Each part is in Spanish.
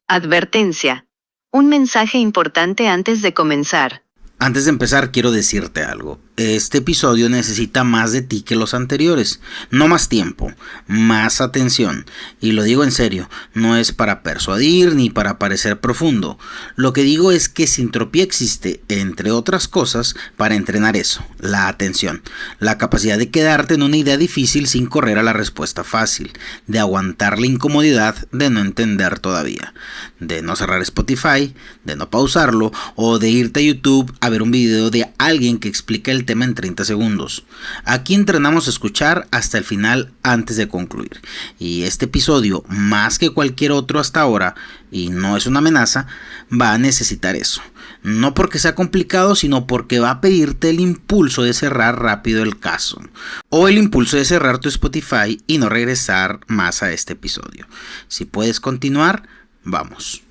Advertencia. Un mensaje importante antes de comenzar. Antes de empezar, quiero decirte algo. Este episodio necesita más de ti que los anteriores. No más tiempo, más atención. Y lo digo en serio, no es para persuadir ni para parecer profundo. Lo que digo es que Sintropía existe, entre otras cosas, para entrenar eso, la atención. La capacidad de quedarte en una idea difícil sin correr a la respuesta fácil. De aguantar la incomodidad de no entender todavía. De no cerrar Spotify, de no pausarlo o de irte a YouTube a ver un video de alguien que explica el tema en 30 segundos. Aquí entrenamos a escuchar hasta el final antes de concluir. Y este episodio, más que cualquier otro hasta ahora, y no es una amenaza, va a necesitar eso. No porque sea complicado, sino porque va a pedirte el impulso de cerrar rápido el caso. O el impulso de cerrar tu Spotify y no regresar más a este episodio. Si puedes continuar, vamos.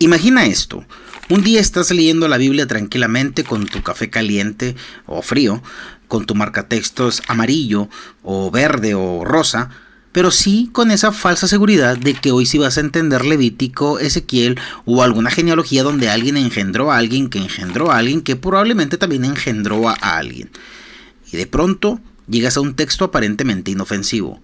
Imagina esto. Un día estás leyendo la Biblia tranquilamente con tu café caliente o frío, con tu marcatextos amarillo o verde o rosa, pero sí con esa falsa seguridad de que hoy sí vas a entender Levítico, Ezequiel o alguna genealogía donde alguien engendró a alguien que engendró a alguien que probablemente también engendró a alguien. Y de pronto llegas a un texto aparentemente inofensivo.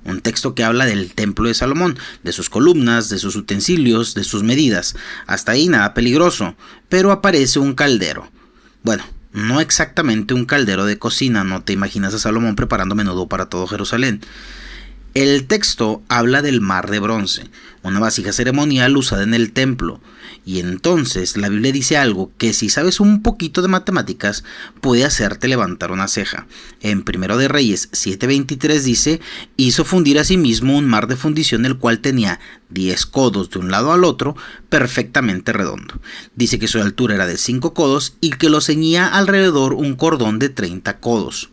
Un texto que habla del templo de Salomón, de sus columnas, de sus utensilios, de sus medidas. Hasta ahí nada peligroso, pero aparece un caldero. Bueno, no exactamente un caldero de cocina, no te imaginas a Salomón preparando menudo para todo Jerusalén. El texto habla del mar de bronce, una vasija ceremonial usada en el templo. Y entonces la Biblia dice algo que si sabes un poquito de matemáticas puede hacerte levantar una ceja. En Primero de Reyes 7:23 dice: hizo fundir a sí mismo un mar de fundición el cual tenía 10 codos de un lado al otro, perfectamente redondo. Dice que su altura era de 5 codos y que lo ceñía alrededor un cordón de 30 codos.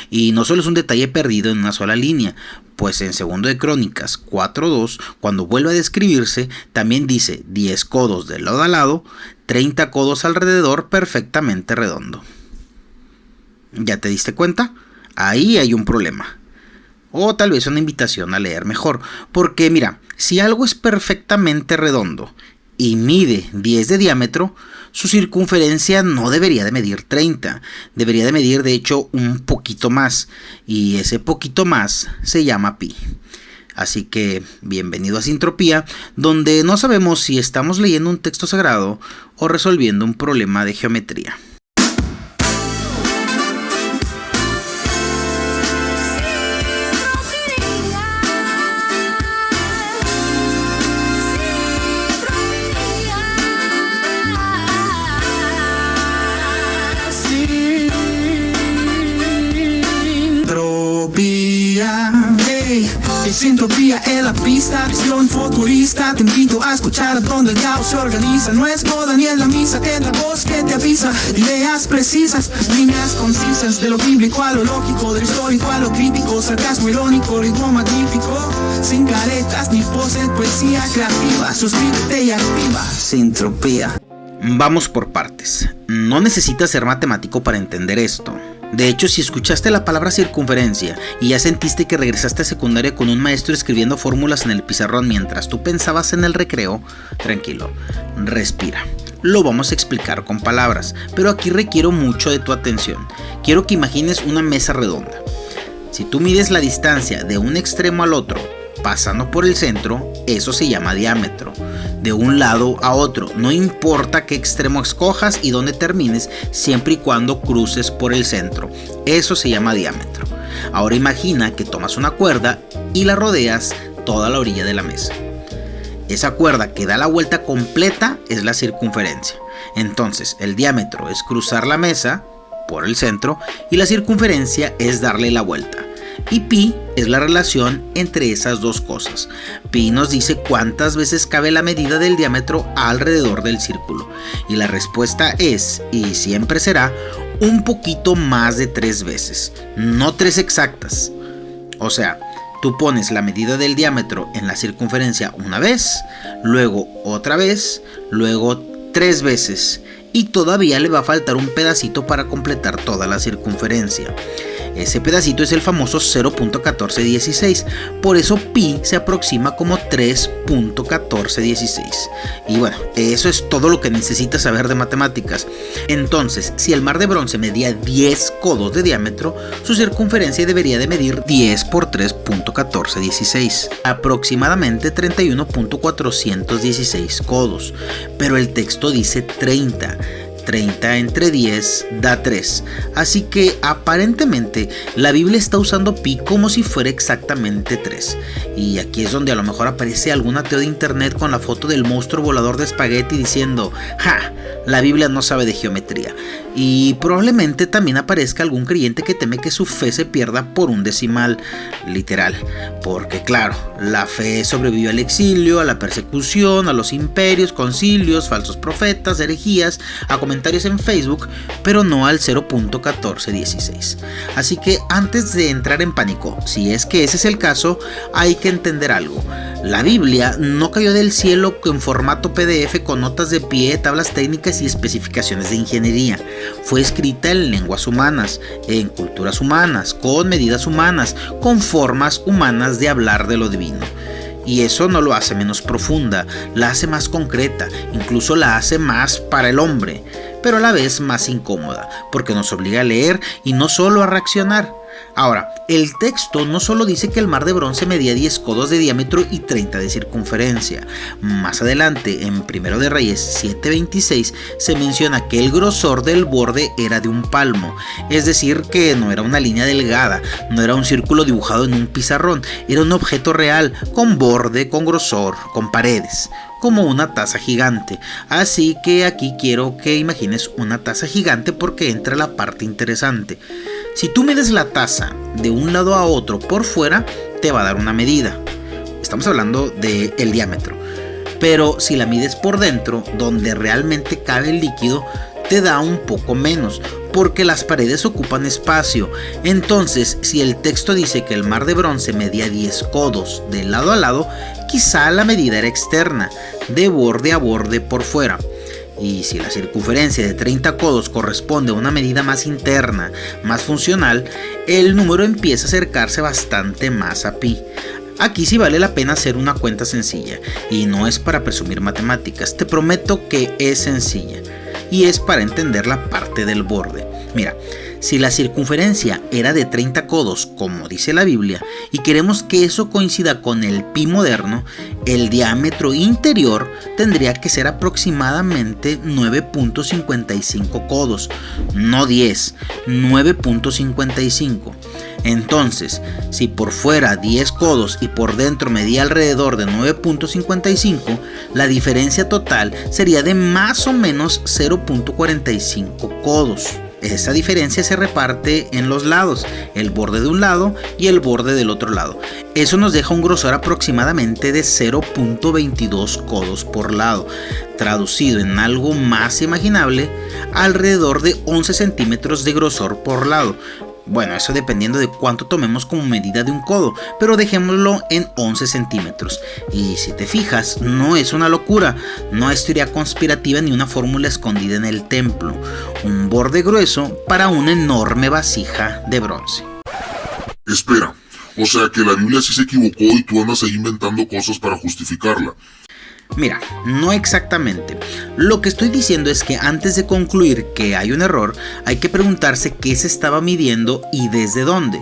Y no solo es un detalle perdido en una sola línea, pues en Segundo de Crónicas 4:2, cuando vuelve a describirse, también dice 10 codos de lado a lado, 30 codos alrededor, perfectamente redondo. ¿Ya te diste cuenta? Ahí hay un problema. O tal vez una invitación a leer mejor, porque mira, si algo es perfectamente redondo y mide 10 de diámetro, su circunferencia no debería de medir 30, debería de medir de hecho un poquito más, y ese poquito más se llama pi. Así que bienvenido a Sintropía, donde no sabemos si estamos leyendo un texto sagrado o resolviendo un problema de geometría. Sintropía en la pista, visión futurista. Te invito a escuchar donde el caos se organiza. No es boda ni en la misa, que es la voz que te avisa. Ideas precisas, líneas concisas. De lo bíblico a lo lógico, de lo histórico a lo crítico. Sarcasmo irónico, ritmo magnífico. Sin caretas ni poses, poesía creativa. Suscríbete y activa Sintropía. Vamos por partes. No necesitas ser matemático para entender esto. De hecho, si escuchaste la palabra circunferencia y ya sentiste que regresaste a secundaria con un maestro escribiendo fórmulas en el pizarrón mientras tú pensabas en el recreo, tranquilo, respira. Lo vamos a explicar con palabras, pero aquí requiero mucho de tu atención. Quiero que imagines una mesa redonda. Si tú mides la distancia de un extremo al otro, pasando por el centro, eso se llama diámetro. De un lado a otro, no importa qué extremo escojas y dónde termines, siempre y cuando cruces por el centro. Eso se llama diámetro. Ahora imagina que tomas una cuerda y la rodeas toda la orilla de la mesa. Esa cuerda que da la vuelta completa es la circunferencia. Entonces, el diámetro es cruzar la mesa por el centro y la circunferencia es darle la vuelta. Y pi es la relación entre esas dos cosas. Pi nos dice cuántas veces cabe la medida del diámetro alrededor del círculo. Y la respuesta es, y siempre será, un poquito más de 3 veces. No 3 exactas. O sea, tú pones la medida del diámetro en la circunferencia una vez, luego otra vez, luego 3 veces. Y todavía le va a faltar un pedacito para completar toda la circunferencia. Ese pedacito es el famoso 0.1416, por eso pi se aproxima como 3.1416. Y bueno, eso es todo lo que necesitas saber de matemáticas. Entonces, si el mar de Bronce medía 10 codos de diámetro, su circunferencia debería de medir 10 por 3.1416, aproximadamente 31.416 codos, pero el texto dice 30 entre 10 da 3, así que aparentemente la Biblia está usando pi como si fuera exactamente 3. Y aquí es donde a lo mejor aparece algún ateo de internet con la foto del monstruo volador de espagueti diciendo: ¡ja! La Biblia no sabe de geometría. Y probablemente también aparezca algún creyente que teme que su fe se pierda por un decimal, literal, porque claro, la fe sobrevivió al exilio, a la persecución, a los imperios, concilios, falsos profetas, herejías, a comentarios en Facebook, pero no al 0.1416. Así que antes de entrar en pánico, si es que ese es el caso, hay que entender algo. La Biblia no cayó del cielo en formato PDF con notas de pie, tablas técnicas y especificaciones de ingeniería. Fue escrita en lenguas humanas, en culturas humanas, con medidas humanas, con formas humanas de hablar de lo divino. Y eso no lo hace menos profunda, la hace más concreta, incluso la hace más para el hombre, pero a la vez más incómoda, porque nos obliga a leer y no solo a reaccionar. Ahora, el texto no solo dice que el mar de Bronce medía 10 codos de diámetro y 30 de circunferencia. Más adelante, en 1 de Reyes 7:26, se menciona que el grosor del borde era de un palmo, es decir, que no era una línea delgada, no era un círculo dibujado en un pizarrón, era un objeto real, con borde, con grosor, con paredes, como una taza gigante. Así que aquí quiero que imagines una taza gigante porque entra la parte interesante. Si tú mides la taza de un lado a otro por fuera, te va a dar una medida. Estamos hablando del diámetro. Pero si la mides por dentro, donde realmente cabe el líquido, te da un poco menos, porque las paredes ocupan espacio. Entonces, si el texto dice que el mar de Bronce medía 10 codos de lado a lado, quizá la medida era externa, de borde a borde por fuera. Y si la circunferencia de 30 codos corresponde a una medida más interna, más funcional, el número empieza a acercarse bastante más a pi. Aquí sí vale la pena hacer una cuenta sencilla, y no es para presumir matemáticas, te prometo que es sencilla, y es para entender la parte del borde. Mira, si la circunferencia era de 30 codos, como dice la Biblia, y queremos que eso coincida con el pi moderno, el diámetro interior tendría que ser aproximadamente 9.55 codos, no 10, 9.55. Entonces, si por fuera 10 codos y por dentro medía alrededor de 9.55, la diferencia total sería de más o menos 0.45 codos. Esa diferencia se reparte en los lados, el borde de un lado y el borde del otro lado. Eso nos deja un grosor aproximadamente de 0.22 codos por lado. Traducido en algo más imaginable, alrededor de 11 centímetros de grosor por lado. Bueno, eso dependiendo de cuánto tomemos como medida de un codo, pero dejémoslo en 11 centímetros. Y si te fijas, no es una locura, no es teoría conspirativa ni una fórmula escondida en el templo. Un borde grueso para una enorme vasija de bronce. Espera, o sea que la Biblia sí se equivocó y tú andas ahí inventando cosas para justificarla. Mira, no exactamente. Lo que estoy diciendo es que antes de concluir que hay un error, hay que preguntarse qué se estaba midiendo y desde dónde.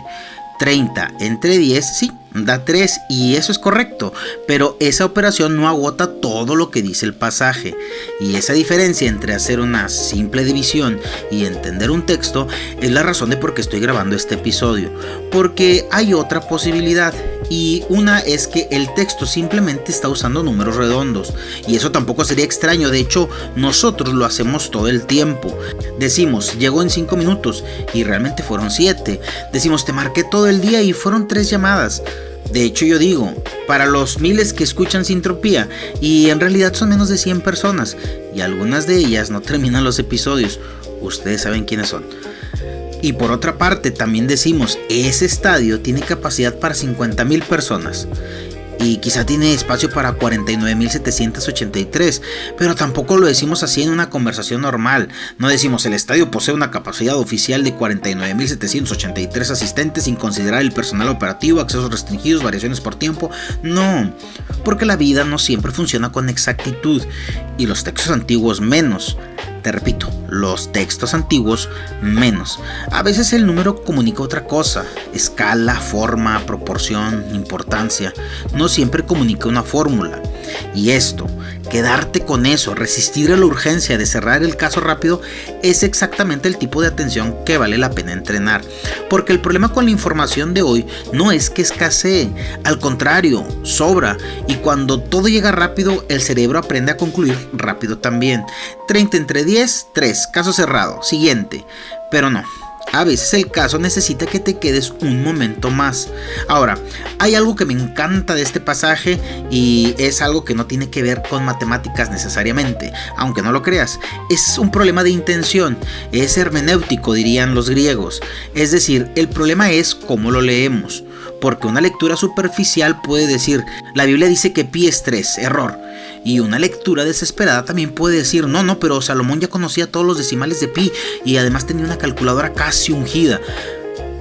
30 entre 10, sí, da 3 y eso es correcto, pero esa operación no agota todo lo que dice el pasaje. Y esa diferencia entre hacer una simple división y entender un texto es la razón de por qué estoy grabando este episodio. Porque hay otra posibilidad, y una es que el texto simplemente está usando números redondos, y eso tampoco sería extraño. De hecho, nosotros lo hacemos todo el tiempo. Decimos, llegó en 5 minutos y realmente fueron 7. Decimos, te marqué todo el día y fueron 3 llamadas. De hecho, yo digo, para los miles que escuchan Sintropía, y en realidad son menos de 100 personas, y algunas de ellas no terminan los episodios, ustedes saben quiénes son. Y por otra parte, también decimos, ese estadio tiene capacidad para 50,000 personas. y quizá tiene espacio para 49.783, pero tampoco lo decimos así en una conversación normal. No decimos el estadio posee una capacidad oficial de 49.783 asistentes sin considerar el personal operativo, accesos restringidos, variaciones por tiempo. No, porque la vida no siempre funciona con exactitud y los textos antiguos menos. Te repito, los textos antiguos menos. A veces el número comunica otra cosa: escala, forma, proporción, importancia. No siempre comunica una fórmula. Y esto, quedarte con eso, resistir a la urgencia de cerrar el caso rápido, es exactamente el tipo de atención que vale la pena entrenar. Porque el problema con la información de hoy no es que escasee, al contrario, sobra. Y cuando todo llega rápido, el cerebro aprende a concluir rápido también. 30 entre 10, 3, caso cerrado, siguiente. Pero no. A veces el caso necesita que te quedes un momento más. Ahora, hay algo que me encanta de este pasaje y es algo que no tiene que ver con matemáticas necesariamente, aunque no lo creas. Es un problema de intención, es hermenéutico, dirían los griegos. Es decir, el problema es cómo lo leemos. Porque una lectura superficial puede decir, la Biblia dice que pi es 3, error. Y una lectura desesperada también puede decir, no, pero Salomón ya conocía todos los decimales de pi y además tenía una calculadora casi ungida.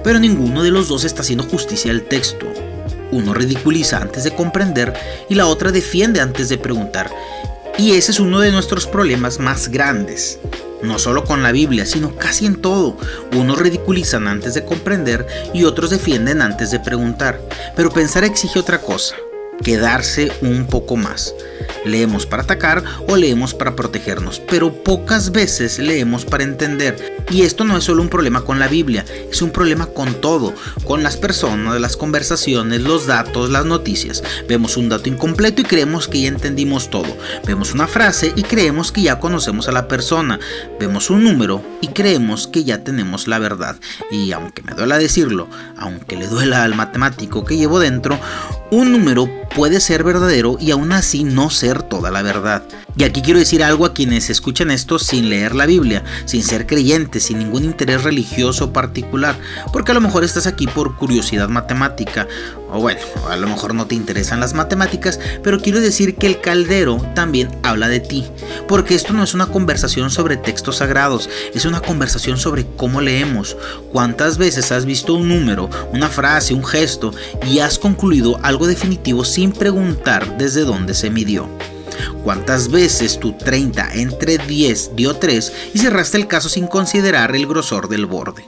Pero ninguno de los dos está haciendo justicia al texto. Uno ridiculiza antes de comprender y la otra defiende antes de preguntar. Y ese es uno de nuestros problemas más grandes. No solo con la Biblia, sino casi en todo. Unos ridiculizan antes de comprender y otros defienden antes de preguntar. Pero pensar exige otra cosa: quedarse un poco más. Leemos para atacar o leemos para protegernos, pero pocas veces leemos para entender. Y esto no es solo un problema con la Biblia, es un problema con todo, con las personas, las conversaciones, los datos, las noticias. Vemos un dato incompleto y creemos que ya entendimos todo. Vemos una frase y creemos que ya conocemos a la persona. Vemos un número y creemos que ya tenemos la verdad. Y aunque me duela decirlo, aunque le duela al matemático que llevo dentro, un número puede ser verdadero y aún así no ser toda la verdad. Y aquí quiero decir algo a quienes escuchan esto sin leer la Biblia, sin ser creyentes, sin ningún interés religioso particular, porque a lo mejor estás aquí por curiosidad matemática, o bueno, a lo mejor no te interesan las matemáticas, pero quiero decir que el caldero también habla de ti, porque esto no es una conversación sobre textos sagrados, es una conversación sobre cómo leemos. ¿Cuántas veces has visto un número, una frase, un gesto y has concluido algo definitivo sin preguntar desde dónde se midió? ¿Cuántas veces tu 30 entre 10 dio 3 y cerraste el caso sin considerar el grosor del borde?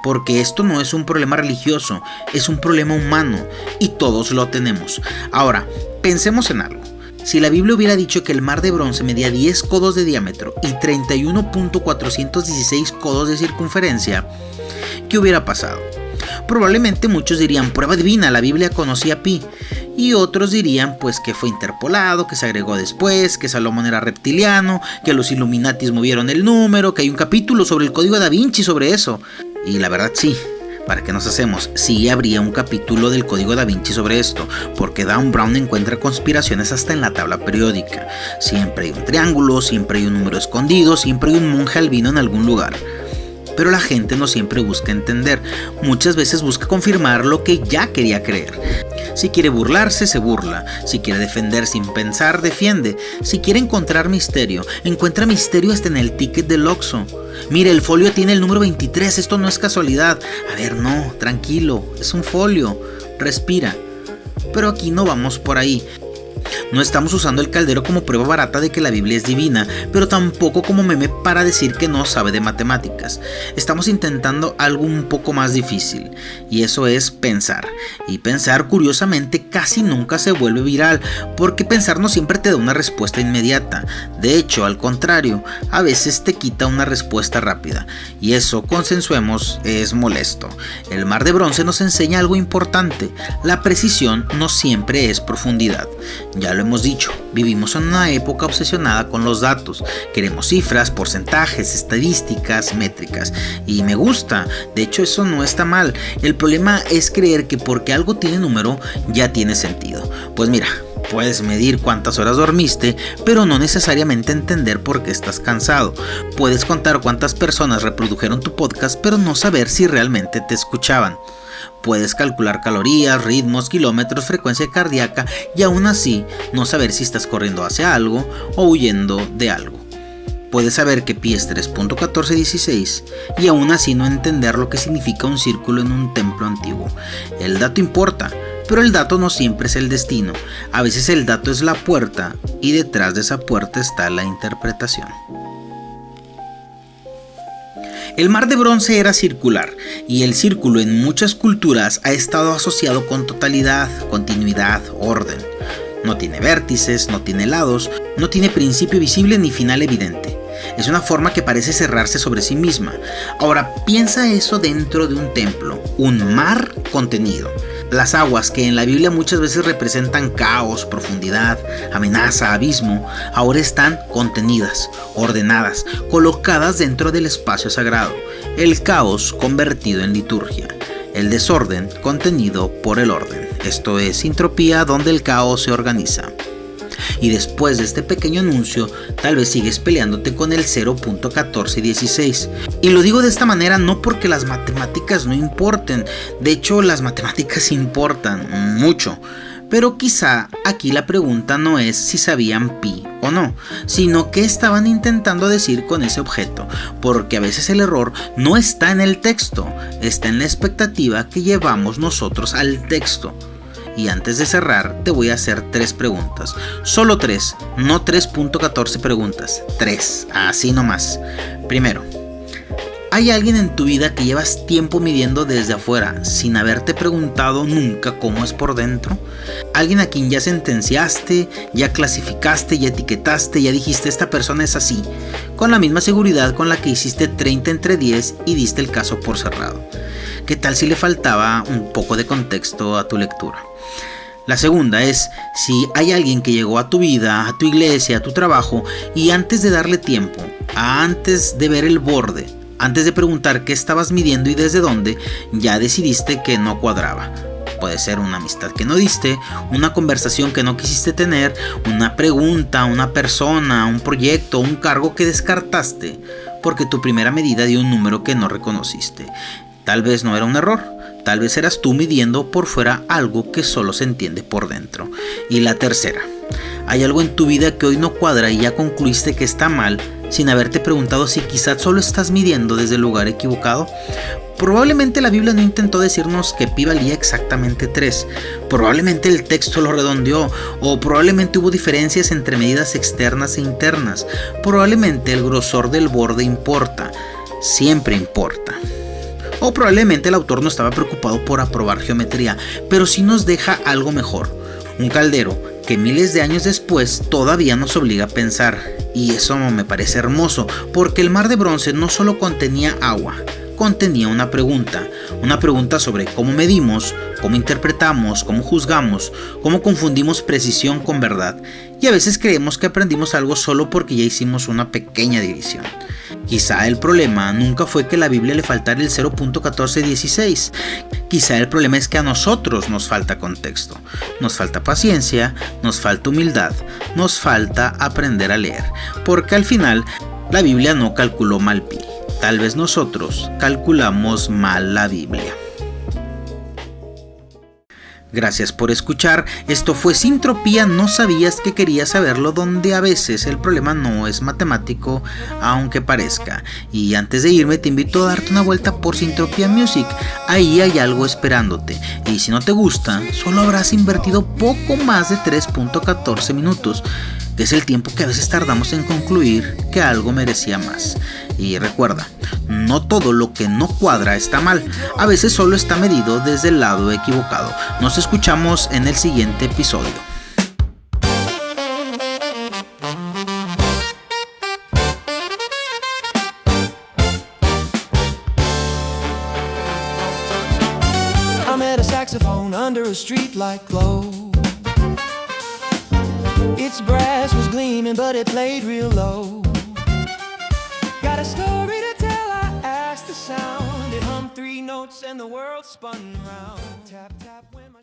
Porque esto no es un problema religioso, es un problema humano y todos lo tenemos. Ahora, pensemos en algo. Si la Biblia hubiera dicho que el mar de bronce medía 10 codos de diámetro y 31.416 codos de circunferencia, ¿qué hubiera pasado? Probablemente muchos dirían, prueba divina, la Biblia conocía pi. Y otros dirían pues que fue interpolado, que se agregó después, que Salomón era reptiliano, que los Illuminatis movieron el número, que hay un capítulo sobre el código da Vinci sobre eso. Y la verdad sí, ¿para qué nos hacemos? Sí habría un capítulo del código da Vinci sobre esto, porque Dan Brown encuentra conspiraciones hasta en la tabla periódica. Siempre hay un triángulo, siempre hay un número escondido, siempre hay un monje albino en algún lugar. Pero la gente no siempre busca entender, muchas veces busca confirmar lo que ya quería creer. Si quiere burlarse, se burla. Si quiere defender sin pensar, defiende. Si quiere encontrar misterio, encuentra misterio hasta en el ticket del Oxxo. Mire, el folio tiene el número 23, esto no es casualidad. A ver, no, tranquilo, es un folio, respira. Pero aquí no vamos por ahí. No estamos usando el caldero como prueba barata de que la Biblia es divina, pero tampoco como meme para decir que no sabe de matemáticas. Estamos intentando algo un poco más difícil, y eso es pensar. Y pensar, curiosamente, casi nunca se vuelve viral, porque pensar no siempre te da una respuesta inmediata. De hecho, al contrario, a veces te quita una respuesta rápida, y eso, consensuemos, es molesto. El mar de bronce nos enseña algo importante: la precisión no siempre es profundidad. Ya lo hemos dicho, vivimos en una época obsesionada con los datos. Queremos cifras, porcentajes, estadísticas, métricas. Y me gusta, de hecho eso no está mal. El problema es creer que porque algo tiene número, ya tiene sentido. Pues mira, puedes medir cuántas horas dormiste, pero no necesariamente entender por qué estás cansado. Puedes contar cuántas personas reprodujeron tu podcast, pero no saber si realmente te escuchaban. Puedes calcular calorías, ritmos, kilómetros, frecuencia cardíaca y aún así no saber si estás corriendo hacia algo o huyendo de algo. Puedes saber que pi es 3.1416 y aún así no entender lo que significa un círculo en un templo antiguo. El dato importa, pero el dato no siempre es el destino. A veces el dato es la puerta y detrás de esa puerta está la interpretación. El mar de bronce era circular y el círculo en muchas culturas ha estado asociado con totalidad, continuidad, orden. No tiene vértices, no tiene lados, no tiene principio visible ni final evidente. Es una forma que parece cerrarse sobre sí misma. Ahora piensa eso dentro de un templo, un mar contenido. Las aguas que en la Biblia muchas veces representan caos, profundidad, amenaza, abismo, ahora están contenidas, ordenadas, colocadas dentro del espacio sagrado. El caos convertido en liturgia, el desorden contenido por el orden. Esto es sintropía, donde el caos se organiza. Y después de este pequeño anuncio, tal vez sigues peleándote con el 0.1416. Y lo digo de esta manera no porque las matemáticas no importen, de hecho las matemáticas importan mucho. Pero quizá aquí la pregunta no es si sabían pi o no, sino qué estaban intentando decir con ese objeto, porque a veces el error no está en el texto, está en la expectativa que llevamos nosotros al texto. Y antes de cerrar, te voy a hacer 3 preguntas. Solo 3, no 3.14 preguntas. 3, así nomás. Primero, ¿hay alguien en tu vida que llevas tiempo midiendo desde afuera sin haberte preguntado nunca cómo es por dentro? ¿Alguien a quien ya sentenciaste, ya clasificaste, ya etiquetaste, ya dijiste esta persona es así, con la misma seguridad con la que hiciste 30 entre 10 y diste el caso por cerrado? ¿Qué tal si le faltaba un poco de contexto a tu lectura? La segunda es si hay alguien que llegó a tu vida, a tu iglesia, a tu trabajo y antes de darle tiempo, antes de ver el borde, antes de preguntar qué estabas midiendo y desde dónde, ya decidiste que no cuadraba. Puede ser una amistad que no diste, una conversación que no quisiste tener, una pregunta, una persona, un proyecto, un cargo que descartaste porque tu primera medida dio un número que no reconociste. Tal vez no era un error, tal vez eras tú midiendo por fuera algo que solo se entiende por dentro. Y la tercera, ¿hay algo en tu vida que hoy no cuadra y ya concluiste que está mal sin haberte preguntado si quizás solo estás midiendo desde el lugar equivocado? Probablemente la Biblia no intentó decirnos que pi valía exactamente 3, probablemente el texto lo redondeó, o probablemente hubo diferencias entre medidas externas e internas, probablemente el grosor del borde importa, siempre importa. O probablemente el autor no estaba preocupado por aprobar geometría, pero sí nos deja algo mejor, un caldero que miles de años después todavía nos obliga a pensar. Y eso me parece hermoso, porque el mar de bronce no solo contenía agua, contenía una pregunta sobre cómo medimos, cómo interpretamos, cómo juzgamos, cómo confundimos precisión con verdad. Y a veces creemos que aprendimos algo solo porque ya hicimos una pequeña división. Quizá el problema nunca fue que a la Biblia le faltara el 0.1416. Quizá el problema es que a nosotros nos falta contexto, nos falta paciencia, nos falta humildad, nos falta aprender a leer. Porque al final, la Biblia no calculó mal pi. Tal vez nosotros calculamos mal la Biblia. Gracias por escuchar, esto fue Sintropía, no sabías que querías saberlo, donde a veces el problema no es matemático, aunque parezca. Y antes de irme te invito a darte una vuelta por Sintropía Music, ahí hay algo esperándote. Y si no te gusta, solo habrás invertido poco más de 3.14 minutos, que es el tiempo que a veces tardamos en concluir que algo merecía más. Y recuerda, no todo lo que no cuadra está mal, a veces solo está medido desde el lado equivocado. Nos escuchamos en el siguiente episodio. I'm at a saxophone under a streetlight glow. Its brass was gleaming, but it played real low. Got a story to tell, I asked the sound. It hummed 3 notes and the world spun round. Tap, tap, when my